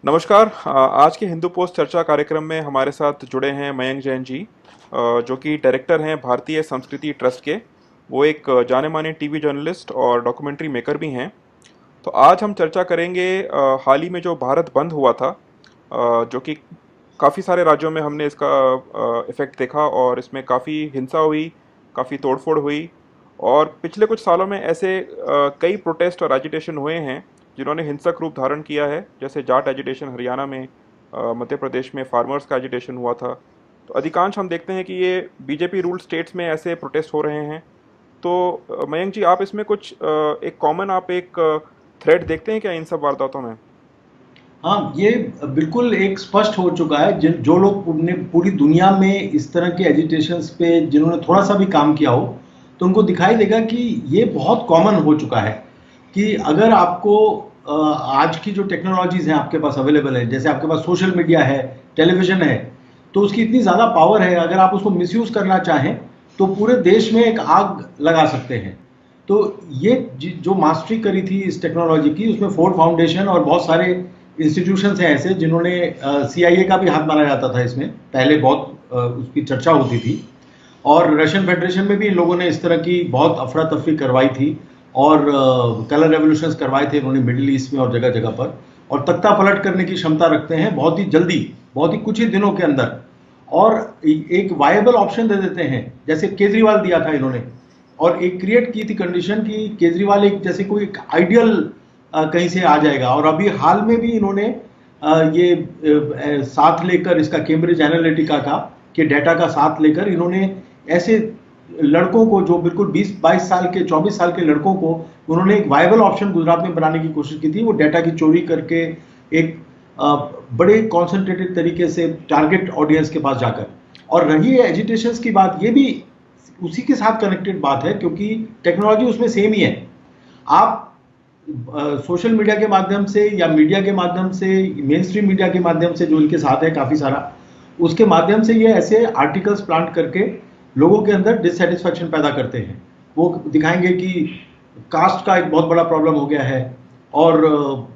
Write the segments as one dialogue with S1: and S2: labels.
S1: नमस्कार। आज के हिंदू पोस्ट चर्चा कार्यक्रम में हमारे साथ जुड़े हैं मयंक जैन जी, जो कि डायरेक्टर हैं भारतीय संस्कृति ट्रस्ट के। वो एक जाने माने टीवी जर्नलिस्ट और डॉक्यूमेंट्री मेकर भी हैं। तो आज हम चर्चा करेंगे हाल ही में जो भारत बंद हुआ था, जो कि काफ़ी सारे राज्यों में हमने इसका इफ़ेक्ट देखा और इसमें काफ़ी हिंसा हुई, काफ़ी तोड़फोड़ हुई। और पिछले कुछ सालों में ऐसे कई प्रोटेस्ट और एजिटेशन हुए हैं जिन्होंने हिंसक रूप धारण किया है, जैसे जाट एजिटेशन हरियाणा में, मध्य प्रदेश में फार्मर्स का एजिटेशन हुआ था। तो अधिकांश हम देखते हैं कि ये बीजेपी रूल्ड स्टेट्स में ऐसे प्रोटेस्ट हो रहे हैं। तो मयंक जी, आप इसमें कुछ एक कॉमन आप एक थ्रेड देखते हैं क्या इन सब वारदातों में?
S2: हाँ, ये बिल्कुल एक स्पष्ट हो चुका है। जिन जो लोग ने पूरी दुनिया में इस तरह के एजिटेशंस पे जिन्होंने थोड़ा सा भी काम किया हो, तो उनको दिखाई देगा कि ये बहुत कॉमन हो चुका है कि अगर आपको आज की जो टेक्नोलॉजीज हैं आपके पास अवेलेबल है, जैसे आपके पास सोशल मीडिया है, टेलीविजन है, तो उसकी इतनी ज़्यादा पावर है, अगर आप उसको मिसयूज करना चाहें तो पूरे देश में एक आग लगा सकते हैं। तो ये जो मास्टरी करी थी इस टेक्नोलॉजी की, उसमें फोर्ड फाउंडेशन और बहुत सारे इंस्टीट्यूशंस हैं ऐसे जिन्होंने, CIA का भी हाथ माना जाता था इसमें, पहले बहुत उसकी चर्चा होती थी। और रशियन फेडरेशन में भी इन लोगों ने इस तरह की बहुत अफरा तफरी करवाई थी और कलर रेवोल्यूशंस करवाए थे इन्होंने मिडिल ईस्ट में और जगह जगह पर, और तख्ता पलट करने की क्षमता रखते हैं बहुत ही जल्दी, बहुत ही कुछ ही दिनों के अंदर। और एक वायबल ऑप्शन दे देते हैं, जैसे केजरीवाल दिया था इन्होंने, और एक क्रिएट की थी कंडीशन कि केजरीवाल एक जैसे कोई एक आइडियल कहीं से आ जाएगा। और अभी हाल में भी इन्होंने ये साथ लेकर, इसका कैम्ब्रिज एनालिटिका का के डेटा का साथ लेकर, इन्होंने ऐसे लड़कों को जो बिल्कुल 20-22 साल के, 24 साल के लड़कों को उन्होंने एक वायबल ऑप्शन गुजरात में बनाने की कोशिश की थी, वो डेटा की चोरी करके एक बड़े कॉन्सेंट्रेटेड तरीके से टारगेट ऑडियंस के पास जाकर। और रही है एजिटेशंस की बात, ये भी उसी के साथ कनेक्टेड बात है क्योंकि टेक्नोलॉजी उसमें सेम ही है। आप सोशल मीडिया के माध्यम से या मीडिया के माध्यम से, मेन स्ट्रीम मीडिया के माध्यम से जो इनके साथ है काफी सारा, उसके माध्यम से ये ऐसे आर्टिकल्स प्लांट करके लोगों के अंदर डिससेटिस्फैक्शन पैदा करते हैं। वो दिखाएंगे कि कास्ट का एक बहुत बड़ा प्रॉब्लम हो गया है, और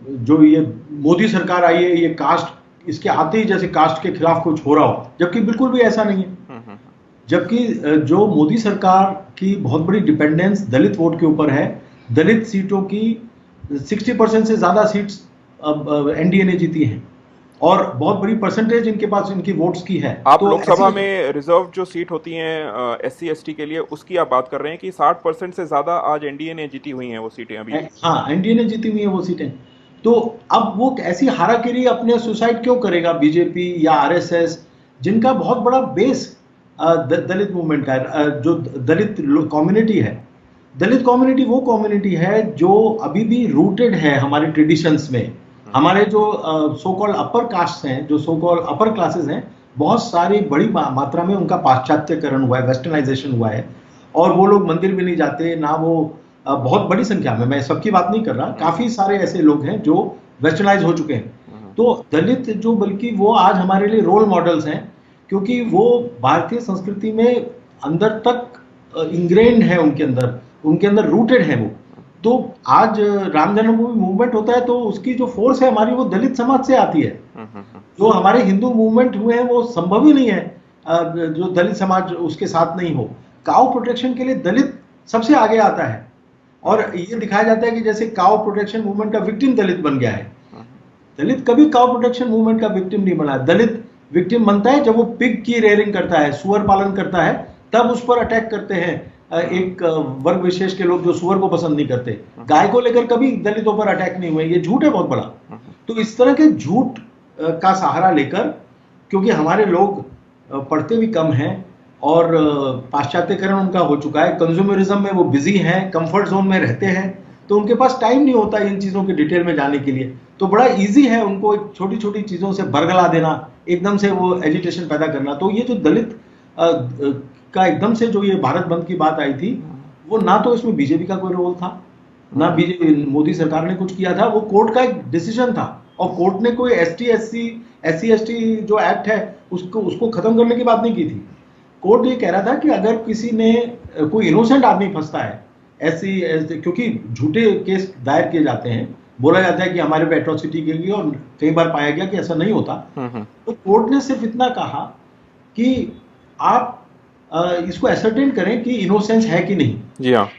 S2: जो ये मोदी सरकार आई है, ये कास्ट, इसके आते ही जैसे कास्ट के खिलाफ कुछ हो रहा हो, जबकि बिल्कुल भी ऐसा नहीं है। जबकि जो मोदी सरकार की बहुत बड़ी डिपेंडेंस दलित वोट के ऊपर है, दलित सीटों की 60% से ज्यादा सीट्स NDA ने जीती हैं, और बहुत बड़ी परसेंटेज इनके पास इनकी वोट्स की है।
S1: आप
S2: तो
S1: लोकसभा में रिजर्व जो सीट होती हैं SC ST के लिए, उसकी आप बात कर रहे हैं कि 60% से ज्यादा आज एनडीए ने जीती हुई हैं वो सीटें अभी।
S2: हाँ, NDA ने जीती हुई है वो सीटें। तो अब वो ऐसी हाराकिरी अपने सुसाइड क्यों करेगा बीजेपी या RSS, जिनका बहुत बड़ा बेस दलित मूवमेंट का है, जो दलित कम्युनिटी है। दलित कम्युनिटी वो कम्युनिटी है जो अभी भी रूटेड है हमारे ट्रेडिशंस में। हमारे जो सो कॉल्ड अपर कास्ट हैं, जो सो कॉल्ड अपर क्लासेस हैं, बहुत सारी बड़ी मात्रा में उनका पाश्चात्यकरण हुआ है, वेस्टर्नाइजेशन हुआ है, और वो लोग मंदिर भी नहीं जाते ना। वो बहुत बड़ी संख्या में, मैं सबकी बात नहीं कर रहा, काफी सारे ऐसे लोग हैं जो वेस्टर्नाइज हो चुके हैं। तो दलित जो, बल्कि वो आज हमारे लिए रोल मॉडल्स हैं, क्योंकि वो भारतीय संस्कृति में अंदर तक इंग्रेन्ड है, उनके अंदर रूटेड है वो। तो आज राम जन्मभूमि मूवमेंट होता है तो उसकी जो फोर्स है हमारी, वो दलित समाज से आती है। जो हमारे हिंदू मूवमेंट हुए हैं वो संभव ही नहीं है जो दलित समाज उसके साथ नहीं हो। काउ प्रोटेक्शन के लिए दलित सबसे आगे आता है, और ये दिखाया जाता है कि जैसे काउ प्रोटेक्शन मूवमेंट का विक्टिम दलित बन गया है। दलित कभी काउ प्रोटेक्शन मूवमेंट का विक्टिम नहीं बना है। दलित विक्टिम बनता है जब वो पिग की रेयरिंग करता है, सुअर पालन करता है, तब उस पर अटैक करते हैं एक वर्ग विशेष के लोग जो सुअर को पसंद नहीं करते। गाय को लेकर कभी दलितों पर अटैक नहीं हुए, ये झूठ है बहुत बड़ा। तो इस तरह के झूठ का सहारा लेकर, क्योंकि हमारे लोग पढ़ते भी कम हैं और पाश्चात्यकरण उनका हो चुका है, कंज्यूमरिज्म में वो बिजी हैं, कंफर्ट जोन में रहते हैं, तो उनके पास टाइम नहीं होता इन चीजों के डिटेल में जाने के लिए। तो बड़ा इजी है उनको एक छोटी छोटी चीजों से बरगला देना, एकदम से वो एजिटेशन पैदा करना। तो ये जो दलित का एकदम से जो ये भारत बंद की बात आई थी, वो ना तो इसमें बीजेपी का कोई रोल था, ना बीजेपी मोदी सरकार ने कुछ किया था, वो कोर्ट का एक डिसीजन था। और कोर्ट ने कोई SC ST जो एक्ट है उसको खत्म करने की बात नहीं की थी। कोर्ट ये कह रहा था कि अगर किसी ने, कोई इनोसेंट आदमी फंसता है क्योंकि झूठे केस दायर किए जाते हैं, बोला जाता है कि हमारे पे एट्रोसिटी की गई, और कई बार पाया गया कि ऐसा नहीं होता।
S1: हम्म।
S2: तो कोर्ट ने सिर्फ इतना कहा कि आप इसको एसर्टेन करें कि इनोसेंस है कि नहीं।
S1: जी हाँ।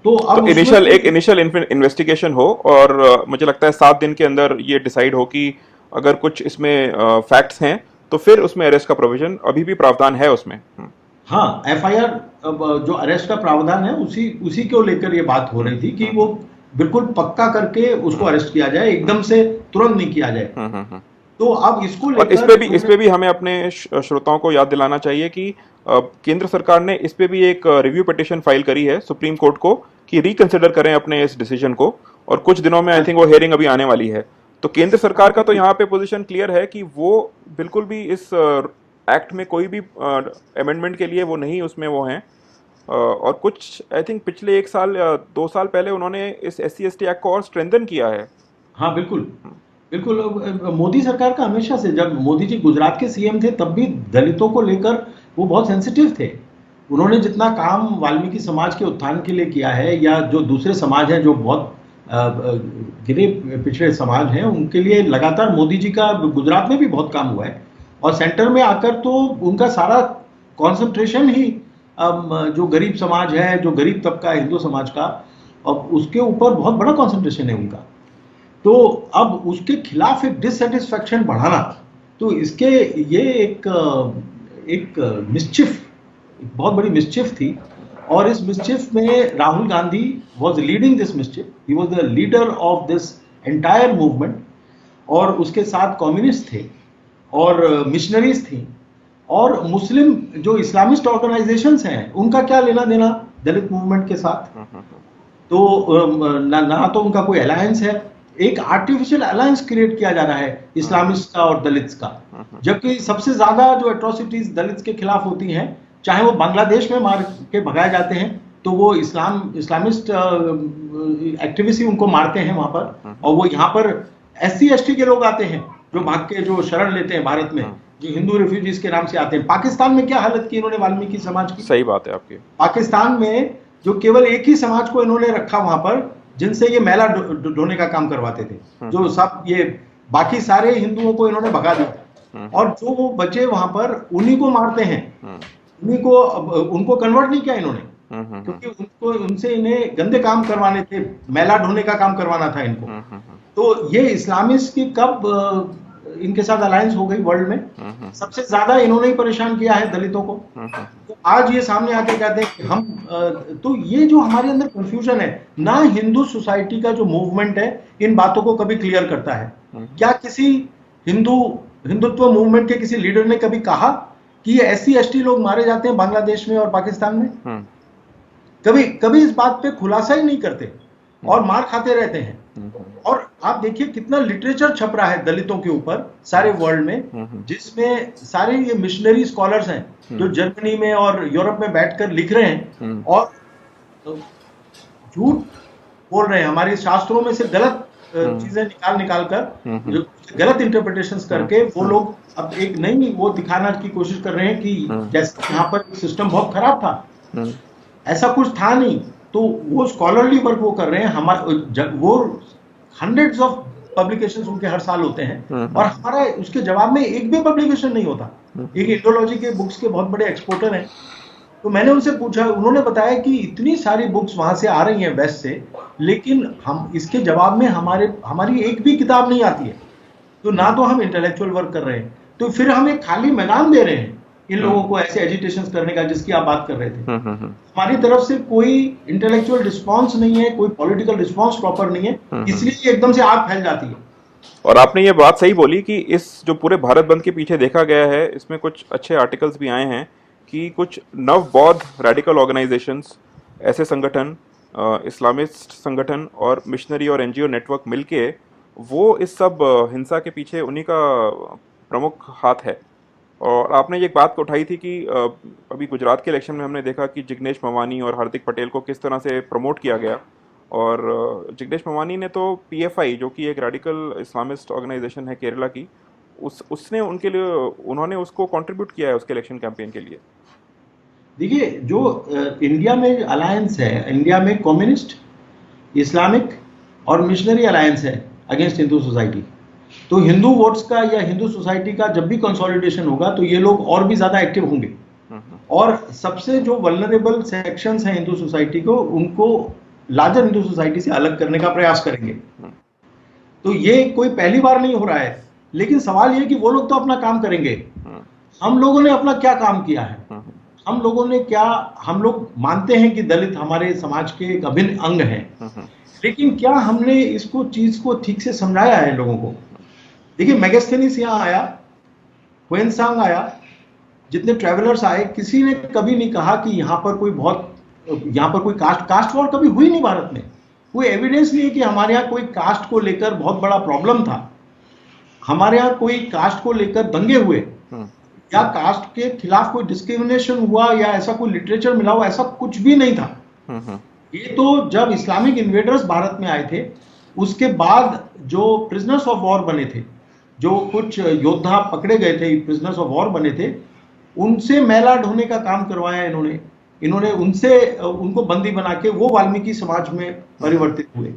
S2: तो
S1: तो
S2: अब उसमें
S1: इनिशियल एक इनिशियल इन्वेस्टिगेशन हो, और मुझे लगता है 7 दिन के अंदर ये डिसाइड हो कि अगर कुछ इसमें फैक्ट्स हैं तो फिर उसमें अरेस्ट का प्रोविजन अभी भी प्रावधान है उसमें।
S2: हाँ, एफआईआर, जो अरेस्ट का प्रावधान है उसी उसी को लेकर ये बात हो रही थी कि वो बिल्कुल पक्का करके उसको अरेस्ट किया जाए, एकदम से तुरंत नहीं किया जाए। तो अब इसको
S1: और
S2: लेकर
S1: इस पे भी हमें अपने श्रोताओं को याद दिलाना चाहिए कि केंद्र सरकार ने इस पे भी एक रिव्यू पिटिशन फाइल करी है सुप्रीम कोर्ट को कि रिकंसिडर करें अपने इस डिसीजन को, और कुछ दिनों में आई थिंक वो हियरिंग अभी आने वाली है। तो केंद्र सरकार का तो यहाँ पे पोजीशन क्लियर है कि वो बिल्कुल भी इस एक्ट में कोई भी अमेंडमेंट के लिए वो नहीं उसमें वो हैं। और कुछ आई थिंक पिछले 1 साल या 2 साल पहले उन्होंने इस SC ST एक्ट को और स्ट्रेंथन किया है।
S2: हाँ, बिल्कुल बिल्कुल। मोदी सरकार का हमेशा से, जब मोदी जी गुजरात के सीएम थे तब भी दलितों को लेकर वो बहुत सेंसिटिव थे। उन्होंने जितना काम वाल्मीकि समाज के उत्थान के लिए किया है, या जो दूसरे समाज हैं जो बहुत गिरे पिछड़े समाज हैं, उनके लिए लगातार मोदी जी का गुजरात में भी बहुत काम हुआ है। और सेंटर में आकर तो उनका सारा कॉन्सेंट्रेशन ही जो गरीब समाज है, जो गरीब तबका है हिंदू समाज का, अब उसके ऊपर बहुत बड़ा कॉन्सेंट्रेशन है उनका। तो अब उसके खिलाफ एक डिससेटिस्फैक्शन बढ़ाना, तो इसके ये एक मिस्चिफ, बहुत बड़ी मिस्चिफ थी। और इस मिस्चिफ में Rahul Gandhi was leading this mischief, he was the leader of this entire movement. और उसके साथ कम्युनिस्ट थे, और मिशनरीज थी, और मुस्लिम जो इस्लामिस्ट ऑर्गेनाइजेशंस हैं उनका क्या लेना देना दलित मूवमेंट के साथ। तो ना तो उनका कोई अलायंस है, एक आर्टिफिशियल अलायंस क्रिएट किया जा रहा है इस्लामिस्ट का और दलित्स का। जबकि सबसे ज्यादा जो एट्रोसिटीज दलित्स के खिलाफ होती हैं, चाहे वो बांग्लादेश में मार के भगाए जाते हैं, तो वो इस्लामिस्ट एक्टिविस्ट ही उनको मारते हैं वहां पर। और वो यहाँ पर SC ST के लोग आते हैं जो भाग के जो शरण लेते हैं भारत में, जो हिंदू रिफ्यूजीज के नाम से आते हैं। पाकिस्तान में क्या हालत की इन्होंने वाल्मीकि समाज की,
S1: सही बात है आपकी।
S2: पाकिस्तान में जो केवल एक ही समाज को इन्होंने रखा वहां पर, जिनसे ये मैला ढोने का काम करवाते थे, जो सब ये बाकी सारे हिंदुओं को इन्होंने भगा दिया, और जो वो बचे वहां पर उन्हीं को मारते हैं, उन्हीं को, उनको कन्वर्ट नहीं किया इन्होंने, क्योंकि उनको उनसे इन्हें गंदे काम करवाने थे, मैला ढोने का काम करवाना था इनको। तो ये इस्लामिस्ट की कब इनके साथ अलायंस हो गई वर्ल्ड में, सबसे ज्यादा इन्होंने ही परेशान किया है दलितों को। तो आज ये सामने आके कहते हैं कि हम तो ये जो हमारे अंदर कंफ्यूजन है ना, हिंदू सोसाइटी का जो मूवमेंट है इन बातों को कभी क्लियर करता है। क्या किसी हिंदुत्व मूवमेंट के किसी लीडर ने कभी कहा कि ये SC ST लोग मारे जाते हैं बांग्लादेश में और पाकिस्तान में? कभी इस बात पे खुलासा ही नहीं करते और मार खाते रहते हैं। और आप देखिए कितना लिटरेचर छप रहा है दलितों के ऊपर सारे वर्ल्ड में, जिसमें सारे ये मिशनरी स्कॉलर्स हैं जो जर्मनी में और यूरोप में बैठकर लिख रहे हैं और झूठ बोल रहे हैं, हमारे शास्त्रों में से गलत चीजें निकाल कर, जो गलत इंटरप्रिटेशंस करके वो लोग अब एक नई वो दिखाना की कोशिश कर रहे हैं कि जैसे यहाँ पर सिस्टम बहुत खराब था, ऐसा कुछ था नहीं। तो वो स्कॉलरली वर्क वो कर रहे हैं, वो हंड्रेड्स ऑफ पब्लिकेशंस उनके हर साल होते हैं, और हमारा उसके जवाब में एक भी पब्लिकेशन नहीं होता। एक इंडोलॉजी के बुक्स के बहुत बड़े एक्सपोर्टर हैं, तो मैंने उनसे पूछा, उन्होंने बताया कि इतनी सारी बुक्स वहां से आ रही हैं वेस्ट से, लेकिन हम इसके जवाब में हमारी एक भी किताब नहीं आती है। तो ना तो हम इंटेलेक्चुअल वर्क कर रहे हैं, तो फिर हम एक खाली मैदान दे रहे हैं इन लोगों को ऐसे एजिटेशंस करने का जिसकी आप बात कर रहे थे। हमारी तरफ से कोई इंटेलेक्चुअल रिस्पांस नहीं है, कोई पॉलिटिकल रिस्पांस प्रॉपर नहीं है, इसलिए एकदम से आग फैल जाती है।
S1: और आपने ये बात सही बोली कि इस जो पूरे भारत बंद के पीछे देखा गया है, इसमें कुछ अच्छे आर्टिकल्स भी आए हैं कि कुछ नव बौद्ध रेडिकल ऑर्गेनाइजेशंस, ऐसे संगठन, इस्लामिस्ट संगठन और मिशनरी और NGO नेटवर्क मिलके वो इस सब हिंसा के पीछे उन्हीं का प्रमुख हाथ है। और आपने ये बात उठाई थी कि अभी गुजरात के इलेक्शन में हमने देखा कि जिग्नेश मेवानी और हार्दिक पटेल को किस तरह से प्रमोट किया गया, और जिग्नेश मेवानी ने तो PFI जो कि एक रेडिकल इस्लामिस्ट ऑर्गेनाइजेशन है केरला की, उसने उनके लिए उन्होंने उसको कंट्रीब्यूट किया है उसके इलेक्शन कैंपेन के लिए।
S2: देखिए, जो इंडिया में अलायंस है, इंडिया में कम्युनिस्ट, इस्लामिक और मिशनरी अलायंस है अगेंस्ट हिंदू सोसाइटी। तो हिंदू वोट्स का या हिंदू सोसाइटी का जब भी कंसोलिडेशन होगा तो ये लोग और भी ज्यादा एक्टिव होंगे और सबसे जो वल्नरेबल सेक्शंस हैं हिंदू सोसाइटी को, उनको लार्जर हिंदू सोसाइटी से अलग करने का प्रयास करेंगे। तो ये कोई पहली बार नहीं हो रहा है, लेकिन सवाल ये कि वो लोग तो अपना काम करेंगे, हम लोगों ने अपना क्या काम किया है? हम लोगों ने क्या, हम लोग मानते हैं कि दलित हमारे समाज के एक अभिन्न अंग हैं, लेकिन क्या हमने इसको चीज को ठीक से समझाया है लोगों को? देखिए, मेगास्थनीज यहाँ आया, ह्वेनसांग आया, जितने ट्रैवलर्स आए, किसी ने कभी नहीं कहा कि यहाँ पर कोई कास्ट वॉर कभी हुई नहीं भारत में। कोई एविडेंस नहीं है कि हमारे यहाँ कोई कास्ट को लेकर बहुत बड़ा प्रॉब्लम था, हमारे यहाँ कोई कास्ट को लेकर दंगे हुए या कास्ट के खिलाफ कोई डिस्क्रिमिनेशन हुआ या ऐसा कोई लिटरेचर मिला हो, ऐसा कुछ भी नहीं था। ये तो जब इस्लामिक इन्वेडर्स भारत में आए थे उसके बाद जो प्रिजनर्स ऑफ वॉर बने थे, जो कुछ योद्धा पकड़े गए थे, प्रिजनर्स ऑफ वॉर बने थे, उनसे मैला ढोने का काम करवाया इन्होंने उनको बंदी बना के वो वाल्मीकि समाज में परिवर्तित हुए।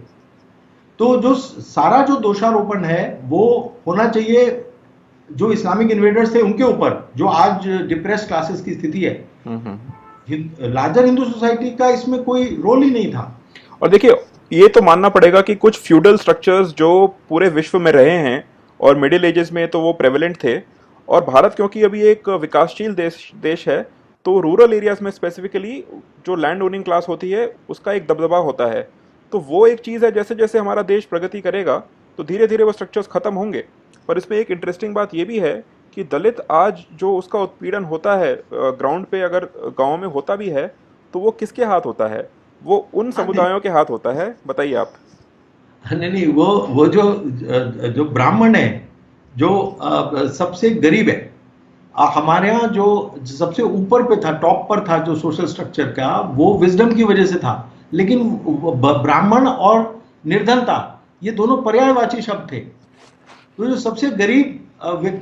S2: तो जो सारा जो दोषारोपण है वो होना चाहिए जो इस्लामिक इन्वेडर्स थे उनके ऊपर, जो आज डिप्रेस क्लासेस की स्थिति है। लार्जर हिंदू सोसाइटी का इसमें कोई रोल ही नहीं था।
S1: और देखिए, ये तो मानना पड़ेगा कि कुछ फ्यूडल स्ट्रक्चर्स जो पूरे विश्व में रहे हैं और मिडिल एजेस में तो वो प्रेवलेंट थे, और भारत क्योंकि अभी एक विकासशील देश है, तो रूरल एरियाज में स्पेसिफिकली जो लैंड ओनिंग क्लास होती है उसका एक दबदबा होता है। तो वो एक चीज़ है, जैसे जैसे हमारा देश प्रगति करेगा तो धीरे धीरे वो स्ट्रक्चर्स खत्म होंगे। पर इसमें एक इंटरेस्टिंग बात ये भी है कि दलित आज जो उसका उत्पीड़न होता है ग्राउंड पे, अगर गाँव में होता भी है तो वो किसके हाथ होता है? वो उन समुदायों के हाथ होता है। बताइए आप।
S2: नहीं, वो जो ब्राह्मण है, जो सबसे गरीब है, हमारे यहाँ जो सबसे ऊपर पे था, टॉप पर था जो सोशल स्ट्रक्चर का, वो विजडम की वजह से था। लेकिन ब्राह्मण और निर्धनता ये दोनों पर्यायवाची शब्द थे। तो जो सबसे गरीब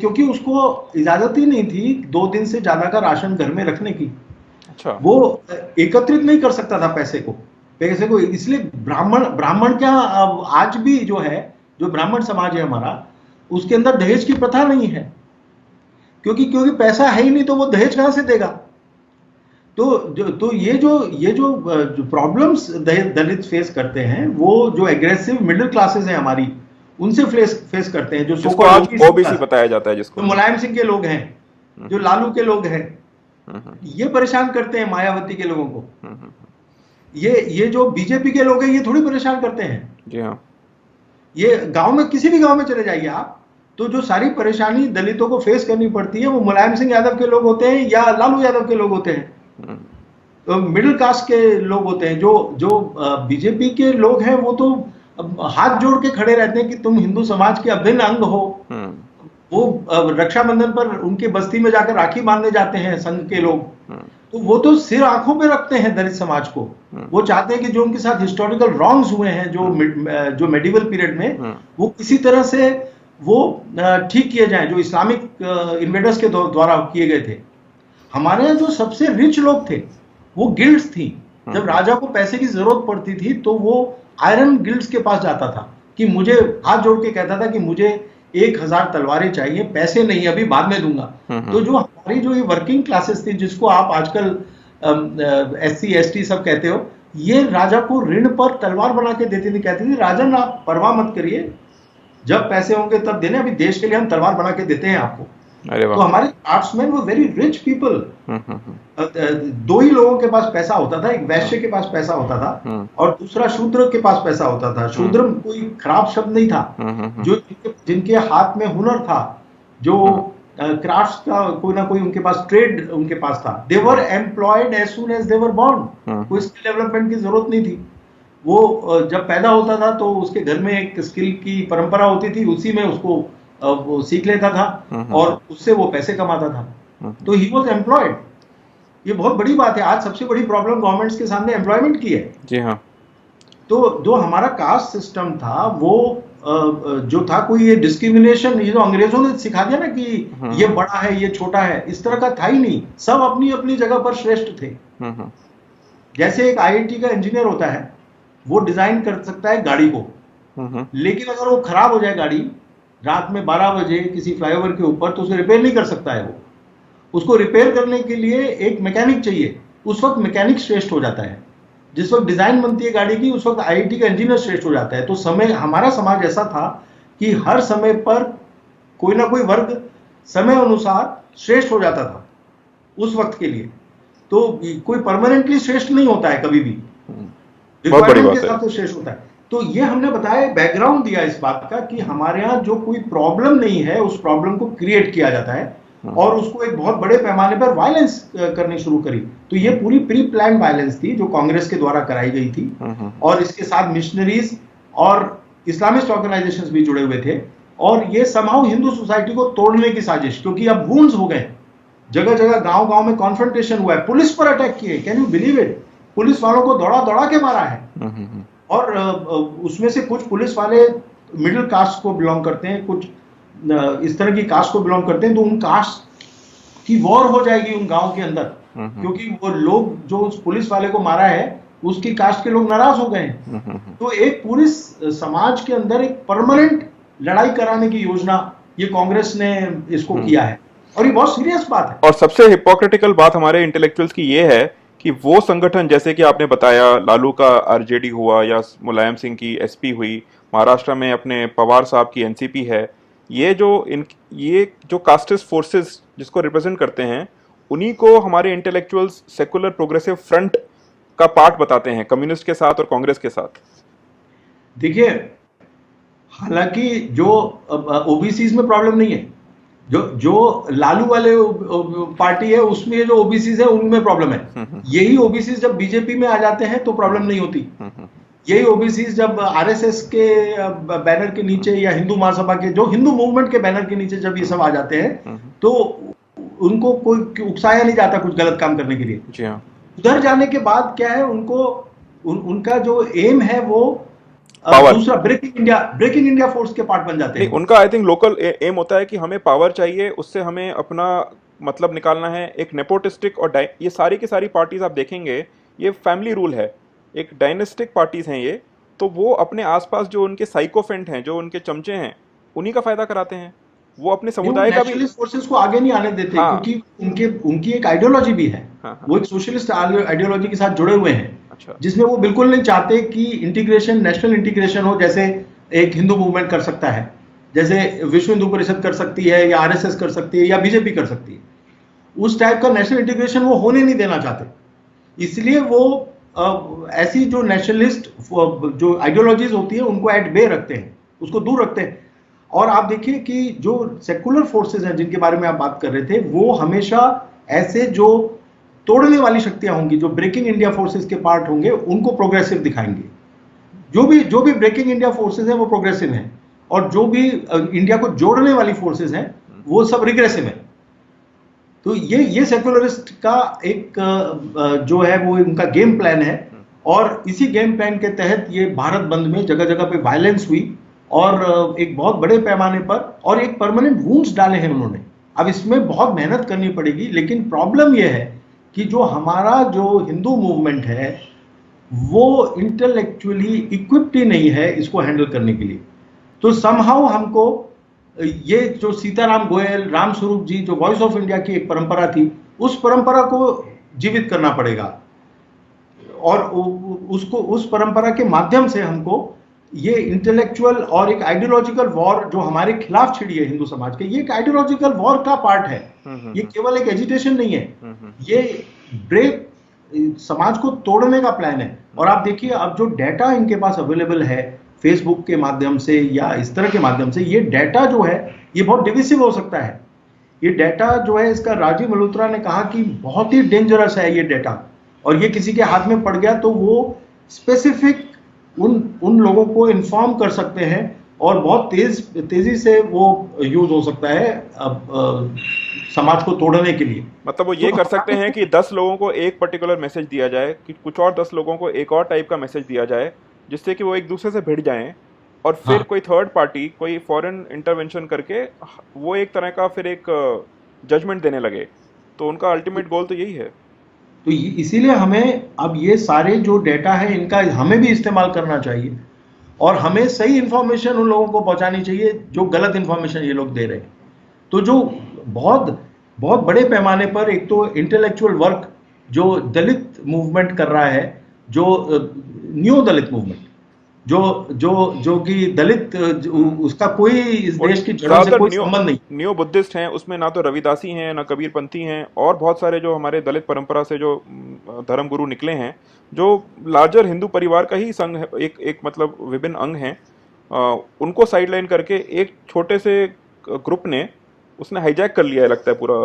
S2: क्योंकि उसको इजाजत ही नहीं थी 2 दिन से ज्यादा का राशन घर में रखने की,
S1: अच्छा,
S2: वो एकत्रित नहीं कर सकता था पैसे को, इसलिए ब्राह्मण क्या, आज भी जो है, जो ब्राह्मण समाज है हमारा, उसके अंदर दहेज की प्रथा नहीं है, क्योंकि पैसा है ही नहीं, तो वो दहेज कहां से देगा? तो ये जो प्रॉब्लम्स दलित फेस करते हैं, वो जो एग्रेसिव मिडिल क्लासेस हैं हमारी, उनसे फेस करते हैं, जो
S1: जिसको आज ओबीसी बताया जाता है, जिसको
S2: मुलायम सिंह के लोग हैं, जो लालू के लोग हैं, ये परेशान करते हैं मायावती के लोगों को। ये जो बीजेपी के लोग हैं ये थोड़ी परेशान करते हैं।
S1: जी हाँ,
S2: ये गांव में, किसी भी गांव में चले जाइए आप, तो जो सारी परेशानी दलितों को फेस करनी पड़ती है वो मुलायम सिंह यादव के लोग होते हैं या लालू यादव के लोग होते हैं, तो मिडिल क्लास के लोग होते हैं। जो बीजेपी के लोग हैं वो तो हाथ जोड़ के खड़े रहते हैं कि तुम हिंदू समाज के अभिन्न अंग हो। वो रक्षाबंधन पर उनके बस्ती में जाकर राखी बांधने जाते हैं संघ के लोग, तो वो तो सिर आंखों पे रखते हैं दलित समाज को। वो चाहते हैं कि जो उनके साथ हिस्टोरिकल रॉन्ग्स हुए हैं जो मेडिवल पीरियड में, वो किसी तरह से वो ठीक किए जाएं, जो इस्लामिक इन्वेडर्स के द्वारा किए गए थे। हमारे यहाँ जो सबसे रिच लोग थे वो गिल्ड्स थी। जब राजा को पैसे की जरूरत पड़ती थी तो वो आयरन गिल्ड्स के पास जाता था कि मुझे, हाथ जोड़ के कहता था कि मुझे 1000 तलवारें चाहिए, पैसे नहीं अभी, बाद में दूंगा। तो जो हमारी जो ये वर्किंग क्लासेस थी, जिसको आप आजकल SC ST सब कहते हो, ये राजा को ऋण पर तलवार बना के देती थी, कहती थी राजन आप परवाह मत करिए, जब पैसे होंगे तब देने, अभी देश के लिए हम तलवार बना के देते हैं आपको। तो हमारे क्राफ्ट्समैन वो वेरी रिच पीपल। 2 ही लोगों के पास पैसा होता था, एक वैश्य के पास पैसा होता था और दूसरा शूद्र के पास पैसा होता था। शूद्र कोई खराब शब्द नहीं था, जो जिनके हाथ में हुनर था, जो क्राफ्ट्स का कोई ना कोई उनके पास ट्रेड उनके पास था। They were employed as soon as they were born. कोई स्किल डेवलपमेंट की जरूरत नहीं थी। वो जब पैदा होता था तो उसके घर में एक स्किल की परंपरा होती थी, उसी में उसको वो सीख लेता था और उससे वो पैसे कमाता था। तो ही वॉज एम्प्लॉयड। ये बहुत बड़ी बात है। आज सबसे बड़ी प्रॉब्लम गवर्नमेंट्स के सामने एम्प्लॉयमेंट की है।
S1: जी हाँ।
S2: तो जो हमारा कास्ट सिस्टम था वो जो था, कोई ये डिस्क्रिमिनेशन, ये जो अंग्रेजों ने सिखा दिया ना कि ये बड़ा है ये छोटा है, इस तरह का था ही नहीं। सब अपनी अपनी जगह पर श्रेष्ठ थे। जैसे एक IIT का इंजीनियर होता है, वो डिजाइन कर सकता है गाड़ी को, लेकिन अगर वो खराब हो जाए गाड़ी रात में 12 बजे किसी फ्लाईओवर के ऊपर, तो उसे रिपेयर नहीं कर सकता है। वो उसको रिपेयर करने के लिए एक मैकेनिक चाहिए। उस वक्त मैकेनिक श्रेष्ठ हो जाता है। जिस वक्त डिजाइन बनती है गाड़ी की, उस वक्त आईआईटी का इंजीनियर श्रेष्ठ हो जाता है। तो समय, हमारा समाज ऐसा था कि हर समय पर कोई ना कोई वर्ग समय अनुसार श्रेष्ठ हो जाता था उस वक्त के लिए। तो कोई परमानेंटली श्रेष्ठ नहीं होता है कभी भी,
S1: बहुत बड़ी
S2: रिक्वायरमेंट के
S1: बात है।
S2: हिसाब से श्रेष्ठ होता है। तो ये हमने बताया, बैकग्राउंड दिया इस बात का कि हमारे यहाँ जो कोई प्रॉब्लम नहीं है, उस प्रॉब्लम को क्रिएट किया जाता है और उसको एक बहुत बड़े पैमाने पर वायलेंस करनी शुरू करी। तो ये पूरी प्री प्लान वायलेंस थी जो कांग्रेस के द्वारा कराई गई थी, और इसके साथ मिशनरीज और इस्लामिस्ट ऑर्गेनाइजेशंस भी जुड़े हुए थे। और ये समहाउ हिंदू सोसाइटी को तोड़ने की साजिश, क्योंकि अब वुंड्स हो गए, जगह जगह गांव गांव में कॉन्फ्रंटेशन हुआ है, पुलिस पर अटैक किए। Can you believe it? Police वालों को दौड़ा दौड़ा के मारा है। और उसमें से कुछ पुलिस वाले मिडिल कास्ट को बिलोंग करते हैं, कुछ इस तरह की कास्ट को बिलोंग करते हैं। तो उन कास्ट की वॉर हो जाएगी उन गांव के अंदर, क्योंकि वो लोग जो उस पुलिस वाले को मारा है उसकी कास्ट के लोग नाराज हो गए हैं। तो एक पूरी समाज के अंदर एक परमानेंट लड़ाई कराने की योजना ये कांग्रेस ने इसको किया है, और ये बहुत सीरियस बात है।
S1: और सबसे हिपोक्रिटिकल बात हमारे इंटेलेक्चुअल्स की ये है कि वो संगठन, जैसे कि आपने बताया लालू का आरजेडी हुआ या मुलायम सिंह की एसपी हुई, महाराष्ट्र में अपने पवार साहब की एनसीपी है, ये जो कास्टिस्ट फोर्सेस जिसको रिप्रेजेंट करते हैं, उन्हीं को हमारे इंटेलेक्चुअल्स सेकुलर प्रोग्रेसिव फ्रंट का पार्ट बताते हैं, कम्युनिस्ट के साथ और कांग्रेस के साथ।
S2: देखिए, हालांकि जो ओबीसीज में प्रॉब्लम नहीं है, जो लालू वाले पार्टी है उसमें जो ओबीसीज है उनमें प्रॉब्लम है। यही ओबीसीज जब बीजेपी में आ जाते हैं तो प्रॉब्लम नहीं होती। यही ओबीसीज जब आरएसएस के बैनर के नीचे या हिंदू महासभा के, जो हिंदू मूवमेंट के बैनर के नीचे जब ये सब आ जाते हैं तो उनको कोई उकसाया नहीं जाता कुछ गलत काम करने के लिए।
S1: जी हाँ।
S2: उधर जाने के बाद क्या है, उनका जो एम है वो दूसरा ब्रेकिंग इंडिया फोर्स के पार्ट बन जाते हैं।
S1: उनका आई थिंक लोकल एम होता है कि हमें पावर चाहिए, उससे हमें अपना मतलब निकालना है। एक नेपोटिस्टिक और ये सारी की सारी पार्टीज आप देखेंगे, ये फैमिली रूल है, एक डायनेस्टिक पार्टीज हैं ये। तो वो अपने आसपास जो उनके साइकोफेंट हैं, जो उनके चमचे हैं, उन्हीं का फायदा कराते हैं। वो अपने समुदाय का भी
S2: नेशनलिस्ट फोर्सेस को आगे नहीं आने देते।
S1: हाँ।
S2: क्योंकि उनकी एक आइडियोलॉजी भी है।
S1: हाँ।
S2: वो एक सोशलिस्ट आइडियोलॉजी के साथ जुड़े हुए हैं।
S1: अच्छा।
S2: जिसमें वो बिल्कुल नहीं चाहते कि इंटीग्रेशन, नेशनल इंटीग्रेशन हो, जैसे एक हिंदू मूवमेंट कर सकता है, जैसे विश्व हिंदू परिषद कर सकती है, या आरएसएस कर सकती है, या बीजेपी कर सकती है। उस टाइप का नेशनल इंटीग्रेशन वो होने नहीं देना चाहते। इसलिए वो ऐसी जो नेशनलिस्ट जो आइडियोलॉजीज होती है उनको एट बे रखते हैं, उसको दूर रखते हैं। और आप देखिए कि जो सेकुलर फोर्सेज हैं जिनके बारे में आप बात कर रहे थे, वो हमेशा ऐसे जो तोड़ने वाली शक्तियां होंगी, जो ब्रेकिंग इंडिया फोर्सेस के पार्ट होंगे, उनको प्रोग्रेसिव दिखाएंगे। जो भी ब्रेकिंग इंडिया फोर्सेस हैं वो प्रोग्रेसिव हैं, और जो भी इंडिया को जोड़ने वाली फोर्सेस हैं वो सब रिग्रेसिव हैं। तो ये सेकुलरिस्ट का एक जो है वो उनका गेम प्लान है, और इसी गेम प्लान के तहत ये भारत बंद में जगह जगह पे वायलेंस हुई, और एक बहुत बड़े पैमाने पर, और एक परमानेंट वुंड्स डाले हैं उन्होंने। अब इसमें बहुत मेहनत करनी पड़ेगी, लेकिन प्रॉब्लम यह है कि जो हमारा जो हिंदू मूवमेंट है वो इंटेलेक्चुअली इक्विप्ड ही नहीं है इसको हैंडल करने के लिए। तो समहाउ हमको ये जो सीताराम गोयल, राम स्वरूप जी, जो वॉइस ऑफ इंडिया की एक परंपरा थी, उस परंपरा को जीवित करना पड़ेगा, और उस परंपरा के माध्यम से हमको ये इंटेलेक्चुअल और एक आइडियोलॉजिकल वॉर जो हमारे खिलाफ छिड़ी है हिंदू समाज के, ये एक आइडियोलॉजिकल वॉर का पार्ट है। ये केवल एक एजिटेशन नहीं है, ये ब्रेक समाज को तोड़ने का प्लान है। और आप देखिए अब जो डाटा इनके पास अवेलेबल है फेसबुक के माध्यम से या इस तरह के माध्यम से, ये डाटा जो है ये बहुत डिविसिव हो सकता है। ये डाटा जो है, इसका राजीव मल्होत्रा ने कहा कि बहुत ही डेंजरस है ये डाटा, और ये किसी के हाथ में पड़ गया तो वो स्पेसिफिक उन लोगों को इन्फॉर्म कर सकते हैं, और बहुत तेजी से वो यूज हो सकता है समाज को तोड़ने के लिए।
S1: मतलब वो ये कर सकते हैं कि 10 लोगों को एक पर्टिकुलर मैसेज दिया जाए, कि कुछ और 10 लोगों को एक और टाइप का मैसेज दिया जाए, जिससे कि वो एक दूसरे से भिड़ जाएं, और फिर कोई थर्ड पार्टी, कोई फॉरेन इंटरवेंशन करके वो एक तरह का फिर एक जजमेंट देने लगे। तो उनका अल्टीमेट गोल तो यही है।
S2: तो इसीलिए हमें अब ये सारे जो डेटा है इनका हमें भी इस्तेमाल करना चाहिए, और हमें सही इंफॉर्मेशन उन लोगों को पहुंचानी चाहिए जो गलत इंफॉर्मेशन ये लोग दे रहे हैं। तो जो बहुत बहुत बड़े पैमाने पर एक तो इंटेलेक्चुअल वर्क जो दलित मूवमेंट कर रहा है, जो न्यू दलित मूवमेंट, जो जो जो कि दलित उसका कोई इस
S1: और
S2: देश की जड़ों से
S1: ज्यादातर
S2: कोई
S1: न्यू
S2: संबंध नहीं।
S1: न्यू बुद्धिस्ट हैं, उसमें ना तो रविदासी हैं ना कबीरपंथी हैं, और बहुत सारे जो हमारे दलित परंपरा से जो धर्म गुरु निकले हैं, जो लार्जर हिंदू परिवार का ही संघ है, एक एक मतलब विभिन्न अंग हैं, उनको साइडलाइन करके एक छोटे से ग्रुप ने उसने हाईजैक कर लिया है, लगता है पूरा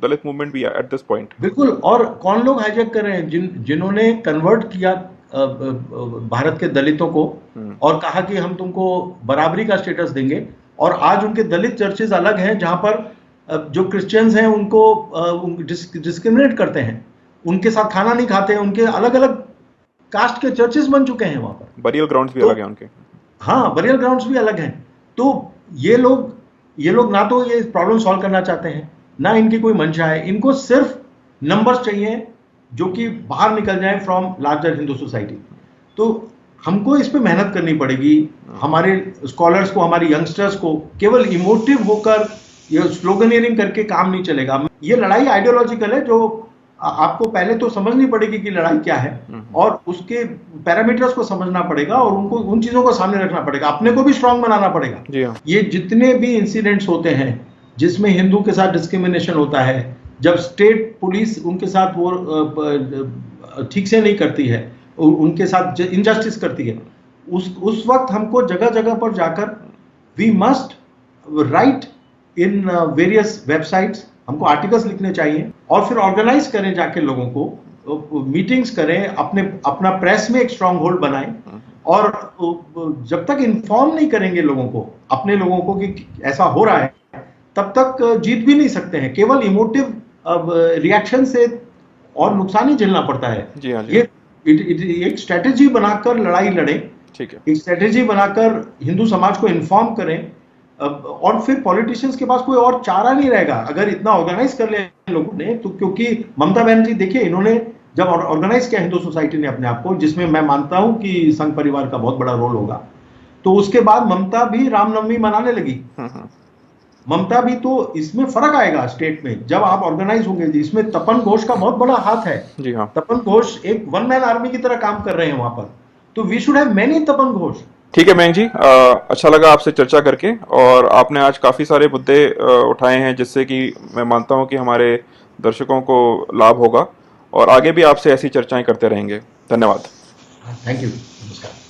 S1: दलित मूवमेंट भी एट दिस पॉइंट।
S2: बिल्कुल। और कौन लोग हाईजैक कर रहे हैं? जिन्होंने कन्वर्ट किया भारत के दलितों को और कहा कि हम तुमको बराबरी का स्टेटस देंगे, और आज उनके दलित चर्चेज अलग हैं जहां पर जो क्रिश्चियंस हैं उनको डिस्क्रिमिनेट करते हैं, उनके साथ खाना नहीं खाते हैं, उनके अलग अलग कास्ट के चर्चेज बन चुके हैं वहां पर।
S1: बरियल ग्राउंड्स भी
S2: तो
S1: अलग हैं उनके।
S2: हाँ, बरियल ग्राउंड्स भी अलग हैं। तो ये लोग ना तो ये प्रॉब्लम सॉल्व करना चाहते हैं, ना इनकी कोई मंशा है। इनको सिर्फ नंबर्स चाहिए जो कि बाहर निकल जाए फ्रॉम लार्जर हिंदू सोसाइटी। तो हमको इस पे मेहनत करनी पड़ेगी, हमारे स्कॉलर्स को, हमारे यंगस्टर्स को। केवल इमोटिव होकर ये स्लोगनियरिंग करके काम नहीं चलेगा। ये लड़ाई आइडियोलॉजिकल है, जो आपको पहले तो समझनी पड़ेगी कि लड़ाई क्या है, और उसके पैरामीटर्स को समझना पड़ेगा, और उनको उन चीजों को सामने रखना पड़ेगा, अपने को भी स्ट्रांग बनाना पड़ेगा।
S1: जी हाँ।
S2: ये जितने भी इंसिडेंट्स होते हैं जिसमें हिंदू के साथ डिस्क्रिमिनेशन होता है, जब स्टेट पुलिस उनके साथ वो ठीक से नहीं करती है, उनके साथ इनजस्टिस करती है, उस वक्त हमको जगह जगह पर जाकर we must write in various websites, हमको आर्टिकल्स लिखने चाहिए, और फिर ऑर्गेनाइज करें जाके लोगों को, मीटिंग्स करें, अपना प्रेस में एक स्ट्रांग होल्ड बनाएं। और जब तक इन्फॉर्म नहीं करेंगे लोगों को, अपने लोगों को कि ऐसा हो रहा है, तब तक जीत भी नहीं सकते हैं। केवल इमोटिव रिएक्शन से और नुकसान ही झेलना पड़ता है।
S1: जी हाँ, जी।
S2: ये एक स्ट्रेटेजी बनाकर लड़ाई लड़ें,
S1: ठीक है।
S2: एक स्ट्रेटेजी बनाकर हिंदू समाज को इन्फॉर्म करें, और फिर पॉलिटिशियंस के पास कोई और चारा नहीं रहेगा अगर इतना ऑर्गेनाइज कर ले लोगों ने तो। क्योंकि ममता बनर्जी देखिए, इन्होंने जब ऑर्गेनाइज किया हिंदू सोसाइटी ने अपने आप को, जिसमें मैं मानता हूं कि संघ परिवार का बहुत बड़ा रोल होगा, तो उसके बाद ममता भी रामनवमी मनाने लगी। ममता भी, तो इसमें फर्क आएगा स्टेट में जब आप ऑर्गेनाइज होंगे। इसमें तपन घोष का बहुत बड़ा हाथ है।
S1: जी हाँ।
S2: तपन घोष एक वन मैन आर्मी की तरह काम कर रहे हैं वहां पर, तो वी शुड हैव मेनी तपन घोष।
S1: ठीक है मयंक जी, अच्छा लगा आपसे चर्चा करके, और आपने आज काफ़ी सारे मुद्दे उठाए हैं जिससे कि मैं मानता हूं कि हमारे दर्शकों को लाभ होगा, और आगे भी आपसे ऐसी चर्चाएं करते रहेंगे। धन्यवाद।
S2: Thank you. नमस्कार।